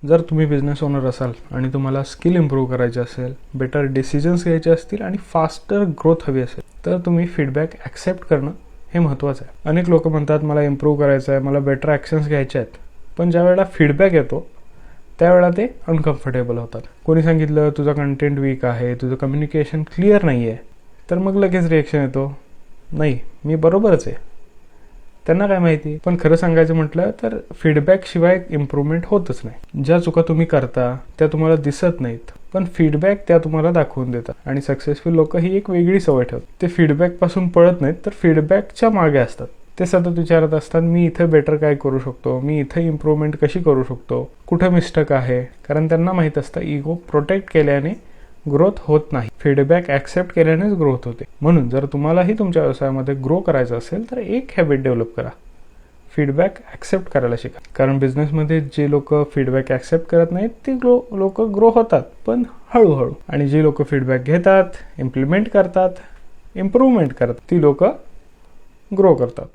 जर तुम्ही business owner असाल आणि तुम्हाला स्किल इम्प्रूव्ह करायचे असेल, बेटर डिसिजन्स घ्यायचे असतील आणि फास्टर ग्रोथ हवी असेल, तर तुम्ही फीडबॅक ॲक्सेप्ट करणं हे महत्त्वाचं आहे. अनेक लोक म्हणतात मला इम्प्रूव्ह करायचं आहे, मला बेटर ॲक्शन्स घ्यायचे आहेत, पण ज्या वेळेला फीडबॅक येतो त्यावेळेला ते अनकम्फर्टेबल होतात. कोणी सांगितलं तुझा कंटेंट वीक आहे, तुझं कम्युनिकेशन क्लिअर नाही आहे, तर मग लगेच रिॲक्शन येतो, नाही मी बरोबरच आहे. त्यांना काय माहिती. पण खरं सांगायचं म्हटलं तर फीडबॅक शिवाय इम्प्रूव्हमेंट होतच नाही. ज्या चुका तुम्ही करता त्या तुम्हाला दिसत नाहीत, पण फीडबॅक त्या तुम्हाला दाखवून देतात. आणि सक्सेसफुल लोक ही एक वेगळी सवय ठेवतात. ते फीडबॅकपासून पळत नाहीत, तर फीडबॅकच्या मागे असतात. ते सतत विचारत असतात मी इथं बेटर काय करू शकतो, मी इथं इम्प्रूव्हमेंट कशी करू शकतो, कुठं मिस्टेक आहे. कारण त्यांना माहीत असतं इगो प्रोटेक्ट केल्याने ग्रोथ होत नाही, फीडबॅक ॲक्सेप्ट केल्यानेच ग्रोथ होते. म्हणून जर तुम्हालाही तुमच्या व्यवसायामध्ये ग्रो करायचं असेल तर एक हॅबिट डेव्हलप करा, फीडबॅक ॲक्सेप्ट करायला शिका. कारण बिझनेसमध्ये जे लोक फीडबॅक ॲक्सेप्ट करत नाहीत ती लोक ग्रो होतात, पण हळूहळू. आणि जे लोक फीडबॅक घेतात, इम्प्लिमेंट करतात, इम्प्रूव्हमेंट करतात, ती लोक ग्रो करतात.